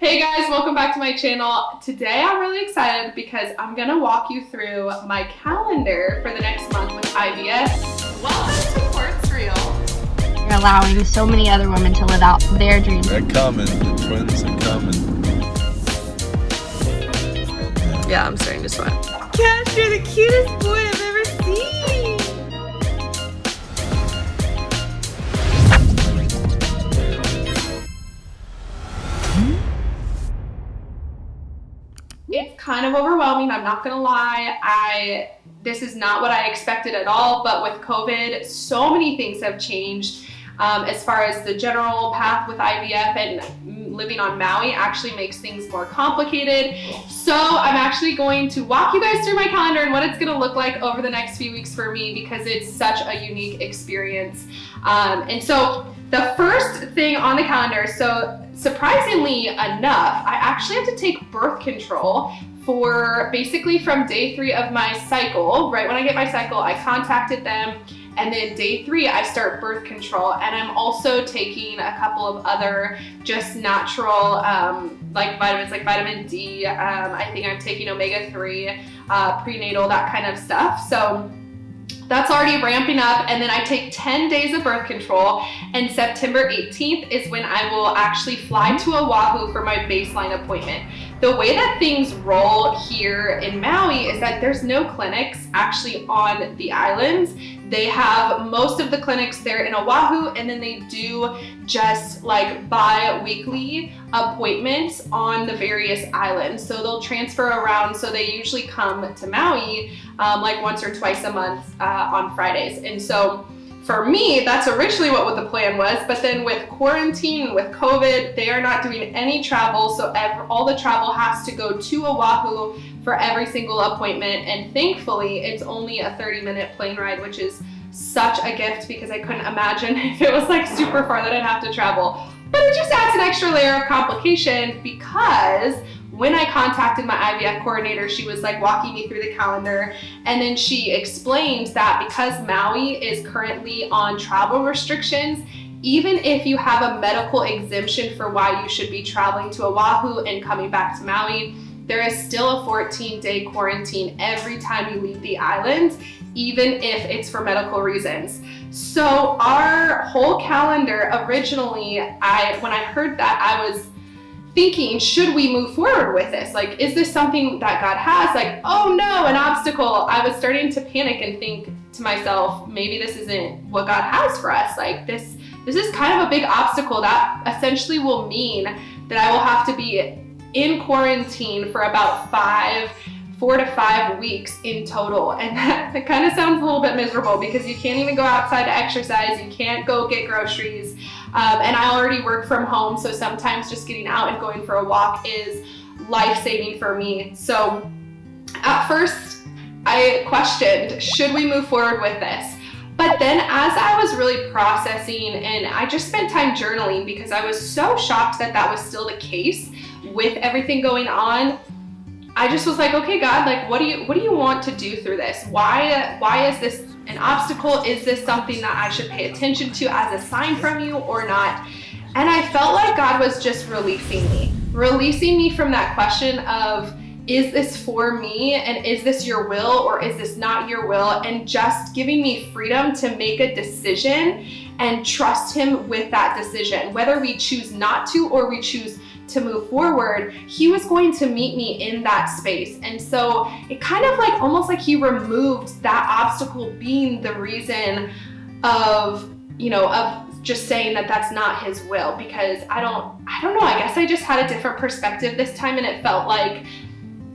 Hey guys, welcome back to my channel. Today I'm really excited because I'm gonna walk you through my calendar for the next month with IVF. Welcome to sReal. You're allowing so many other women to live out their dreams. They're coming, the twins are coming. Yeah, I'm starting to sweat. Cash, you're the cutest boy I've ever seen. It's kind of overwhelming, I'm not gonna lie. This is not what I expected at all, but with COVID, so many things have changed as far as the general path with IVF, and living on Maui actually makes things more complicated. So I'm actually going to walk you guys through my calendar and what it's gonna look like over the next few weeks for me, because it's such a unique experience. And so the first thing on the calendar, so surprisingly enough, I actually have to take birth control for basically from day 3 of my cycle. Right when I get my cycle, I contacted them, and then day 3 I start birth control, and I'm also taking a couple of other just natural like vitamins, like vitamin D. I think I'm taking omega-3, prenatal, that kind of stuff. So that's already ramping up, and then I take 10 days of birth control, and September 18th is when I will actually fly to Oahu for my baseline appointment. The way that things roll here in Maui is that there's no clinics actually on the islands. They have most of the clinics there in Oahu, and then they do just like bi-weekly appointments on the various islands. So they'll transfer around, so they usually come to Maui like once or twice a month on Fridays. And so for me, that's originally what the plan was, but then with quarantine, with COVID, they are not doing any travel, so all the travel has to go to Oahu for every single appointment, and thankfully it's only a 30-minute plane ride, which is such a gift, because I couldn't imagine if it was like super far that I'd have to travel. But it just adds an extra layer of complication, because when I contacted my IVF coordinator, she was like walking me through the calendar, and then she explained that because Maui is currently on travel restrictions, even if you have a medical exemption for why you should be traveling to Oahu and coming back to Maui, there is still a 14-day quarantine every time you leave the island, even if it's for medical reasons. So our whole calendar originally, when I heard that, I was thinking, should we move forward with this? Like, is this something that God has? Like, oh no, an obstacle. I was starting to panic and think to myself, maybe this isn't what God has for us. Like, this is kind of a big obstacle that essentially will mean that I will have to be in quarantine for about 4 to 5 weeks in total. And that kind of sounds a little bit miserable, because you can't even go outside to exercise, you can't go get groceries. And I already work from home, so sometimes just getting out and going for a walk is life-saving for me. So at first I questioned, should we move forward with this? But then as I was really processing, and I just spent time journaling, because I was so shocked that that was still the case with everything going on, I just was like, okay, God, like, what do you want to do through this? Why is this an obstacle? Is this something that I should pay attention to as a sign from you or not? And I felt like God was just releasing me from that question of, is this for me, and is this your will, or is this not your will? And just giving me freedom to make a decision and trust him with that decision. Whether we choose not to or we choose to move forward, he was going to meet me in that space. And so it kind of like, almost like he removed that obstacle being the reason of just saying that that's not his will, because I don't know, I guess I just had a different perspective this time, and it felt like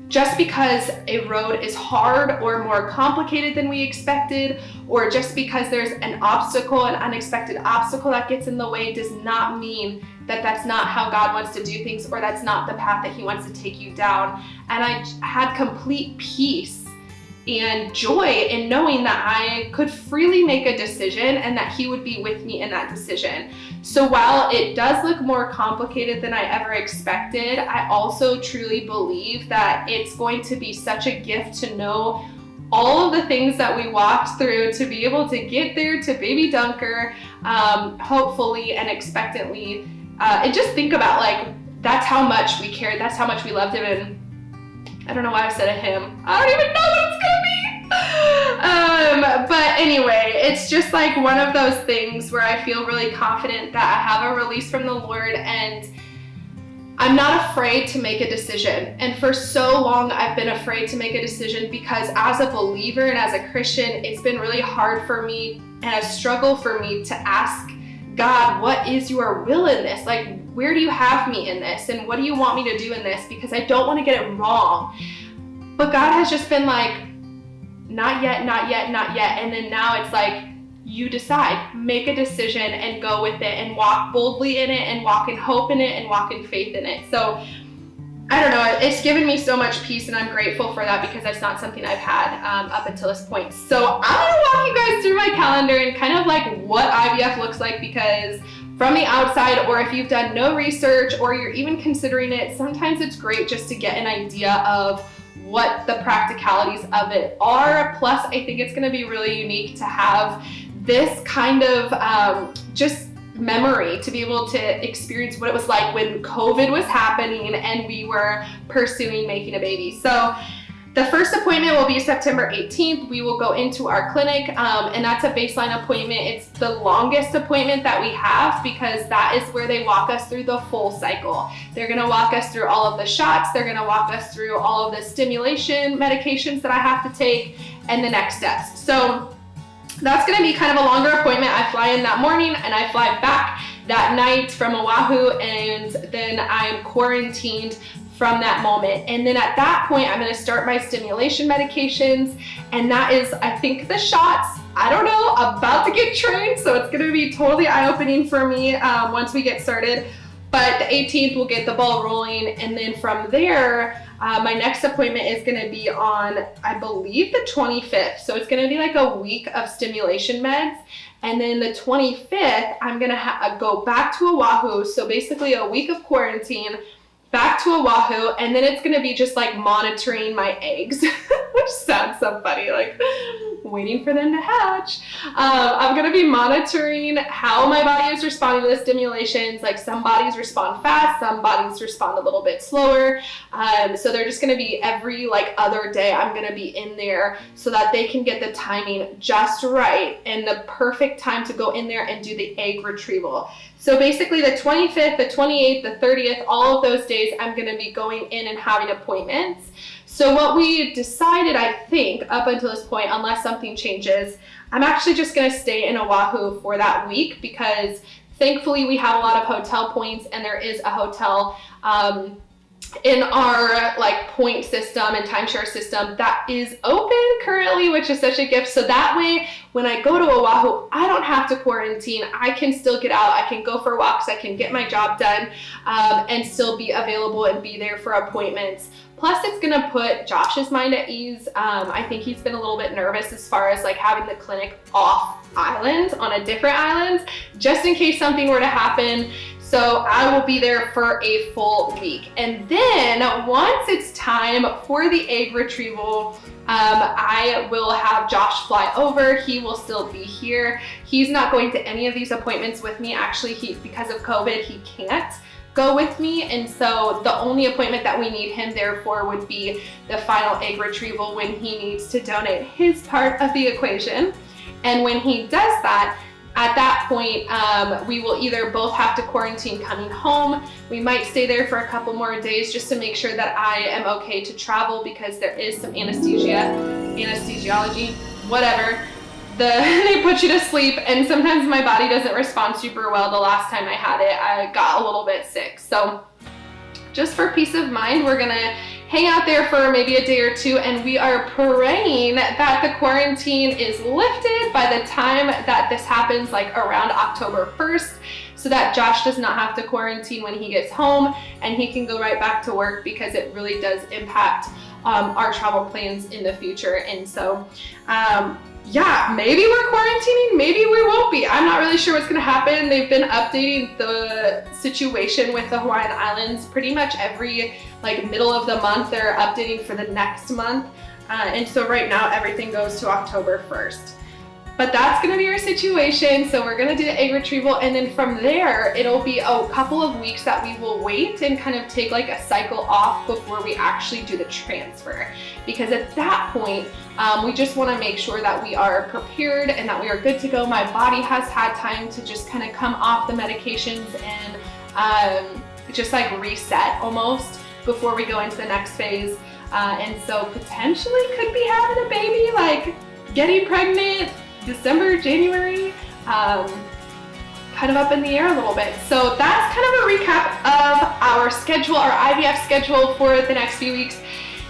just because a road is hard or more complicated than we expected, or just because there's an unexpected obstacle that gets in the way, does not mean that that's not how God wants to do things, or that's not the path that he wants to take you down. And I had complete peace and joy in knowing that I could freely make a decision, and that he would be with me in that decision. So while it does look more complicated than I ever expected, I also truly believe that it's going to be such a gift to know all of the things that we walked through to be able to get there to baby Dunker, hopefully and expectantly, and just think about like that's how much we cared. That's how much we loved him. And I don't know why I said a him. I don't even know what it's gonna be. But anyway, it's just like one of those things where I feel really confident that I have a release from the Lord, and I'm not afraid to make a decision. And for so long, I've been afraid to make a decision because as a believer and as a Christian, it's been really hard for me and a struggle for me to ask God, what is your will in this? Like, where do you have me in this? And what do you want me to do in this? Because I don't want to get it wrong. But God has just been like, not yet, not yet, not yet. And then now it's like, you decide, make a decision and go with it and walk boldly in it and walk in hope in it and walk in faith in it. So I don't know, it's given me so much peace, and I'm grateful for that because that's not something I've had up until this point. So I'm gonna walk you guys through my calendar and kind of like what IVF looks like, because from the outside, or if you've done no research or you're even considering it, sometimes it's great just to get an idea of what the practicalities of it are. Plus, I think it's gonna be really unique to have this kind of just memory to be able to experience what it was like when COVID was happening and we were pursuing making a baby. So the first appointment will be September 18th. We will go into our clinic, and that's a baseline appointment. It's the longest appointment that we have because that is where they walk us through the full cycle. They're gonna walk us through all of the shots. They're gonna walk us through all of the stimulation medications that I have to take and the next steps. So that's gonna be kind of a longer appointment. I fly in that morning and I fly back that night from Oahu, and then I'm quarantined from that moment. And then at that point, I'm gonna start my stimulation medications, and that is, I think, the shots. I don't know, about to get trained, so it's gonna be totally eye-opening for me once we get started. But the 18th, we'll get the ball rolling, and then from there, my next appointment is gonna be on, I believe, the 25th. So it's gonna be like a week of stimulation meds. And then the 25th, I'm gonna go back to Oahu. So basically a week of quarantine, back to Oahu, and then it's gonna be just like monitoring my eggs, which sounds so funny, like waiting for them to hatch. I'm gonna be monitoring how my body is responding to the stimulations. Like some bodies respond fast, some bodies respond a little bit slower. So they're just gonna be every like other day, I'm gonna be in there so that they can get the timing just right and the perfect time to go in there and do the egg retrieval. So basically the 25th, the 28th, the 30th, all of those days I'm gonna be going in and having appointments. So what we decided, I think, up until this point, unless something changes, I'm actually just gonna stay in Oahu for that week because thankfully we have a lot of hotel points, and there is a hotel in our like point system and timeshare system that is open currently, which is such a gift. So that way, when I go to Oahu, I don't have to quarantine. I can still get out. I can go for walks. I can get my job done and still be available and be there for appointments. Plus, it's gonna put Josh's mind at ease. I think he's been a little bit nervous as far as like having the clinic off island, on a different island, just in case something were to happen. So I will be there for a full week. And then once it's time for the egg retrieval, I will have Josh fly over. He will still be here. He's not going to any of these appointments with me. Actually, because of COVID, he can't go with me, and so the only appointment that we need him there for would be the final egg retrieval when he needs to donate his part of the equation. And when he does that, at that point, we will either both have to quarantine coming home. We might stay there for a couple more days just to make sure that I am okay to travel, because there is some anesthesiology, whatever. They put you to sleep, and sometimes my body doesn't respond super well. The last time I had it, I got a little bit sick. So just for peace of mind, we're gonna hang out there for maybe a day or two, and we are praying that the quarantine is lifted by the time that this happens, like around October 1st, so that Josh does not have to quarantine when he gets home and he can go right back to work, because it really does impact our travel plans in the future. And so yeah, maybe we're quarantining, maybe we won't be. I'm not really sure what's gonna happen. They've been updating the situation with the Hawaiian Islands pretty much every like middle of the month. They're updating for the next month. And so right now everything goes to October 1st. But that's gonna be our situation. So we're gonna do the egg retrieval, and then from there, it'll be a couple of weeks that we will wait and kind of take like a cycle off before we actually do the transfer. Because at that point, we just wanna make sure that we are prepared and that we are good to go. My body has had time to just kind of come off the medications and just like reset almost before we go into the next phase. And so potentially could be having a baby, like getting pregnant, December, January, kind of up in the air a little bit. So that's kind of a recap of our schedule, our IVF schedule for the next few weeks.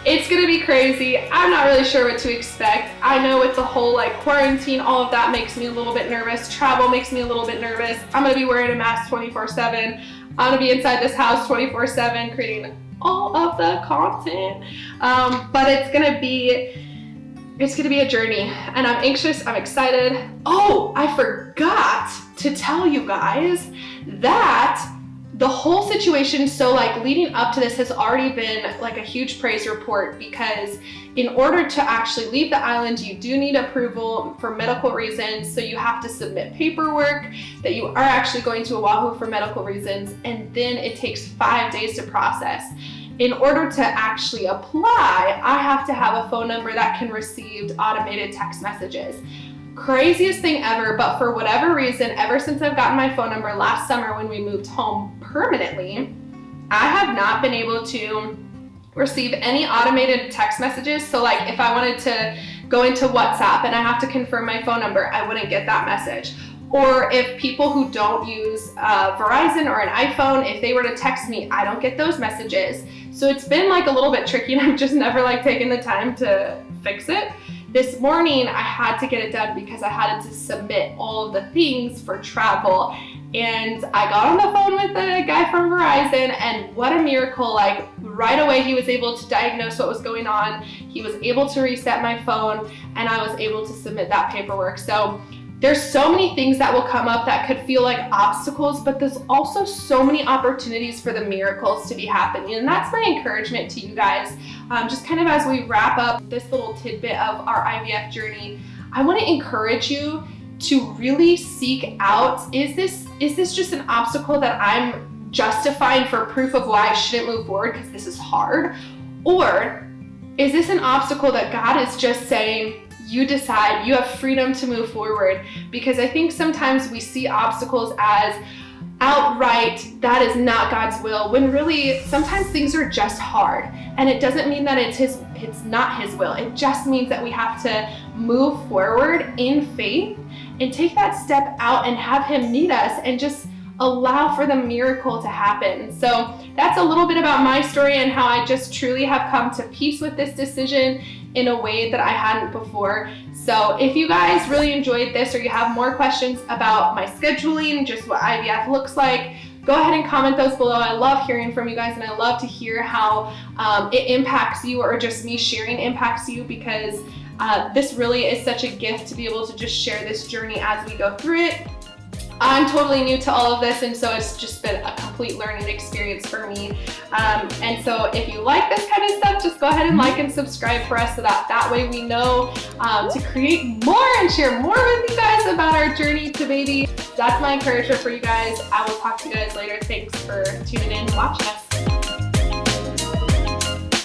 It's gonna be crazy. I'm not really sure what to expect. I know with the whole like quarantine, all of that makes me a little bit nervous. Travel makes me a little bit nervous. I'm gonna be wearing a mask 24/7. I'm gonna be inside this house 24/7 creating all of the content. But it's gonna be a journey, and I'm anxious, I'm excited. Oh, I forgot to tell you guys that the whole situation, so like leading up to this has already been like a huge praise report, because in order to actually leave the island, you do need approval for medical reasons. So you have to submit paperwork that you are actually going to Oahu for medical reasons, and then it takes 5 days to process. In order to actually apply, I have to have a phone number that can receive automated text messages. Craziest thing ever, but for whatever reason, ever since I've gotten my phone number last summer when we moved home permanently, I have not been able to receive any automated text messages. So like if I wanted to go into WhatsApp and I have to confirm my phone number, I wouldn't get that message. Or if people who don't use Verizon or an iPhone, if they were to text me, I don't get those messages. So it's been like a little bit tricky, and I've just never like taken the time to fix it. This morning I had to get it done because I had to submit all of the things for travel. And I got on the phone with the guy from Verizon, and what a miracle, like right away he was able to diagnose what was going on. He was able to reset my phone, and I was able to submit that paperwork. So there's so many things that will come up that could feel like obstacles, but there's also so many opportunities for the miracles to be happening. And that's my encouragement to you guys. Just kind of as we wrap up this little tidbit of our IVF journey, I want to encourage you to really seek out, is this just an obstacle that I'm justifying for proof of why I shouldn't move forward because this is hard? Or is this an obstacle that God is just saying, you decide, you have freedom to move forward? Because I think sometimes we see obstacles as outright, that is not God's will, when really sometimes things are just hard. And it doesn't mean that it's not his will. It just means that we have to move forward in faith and take that step out and have him meet us and just allow for the miracle to happen. So that's a little bit about my story and how I just truly have come to peace with this decision in a way that I hadn't before. So if you guys really enjoyed this, or you have more questions about my scheduling, just what IVF looks like, go ahead and comment those below. I love hearing from you guys, and I love to hear how it impacts you, or just me sharing impacts you, because this really is such a gift to be able to just share this journey as we go through it. I'm totally new to all of this, and so it's just been a complete learning experience for me. And so if you like this kind of stuff, just go ahead and like and subscribe for us, so that way we know to create more and share more with you guys about our journey to baby. That's my encouragement for you guys. I will talk to you guys later. Thanks for tuning in and watching us.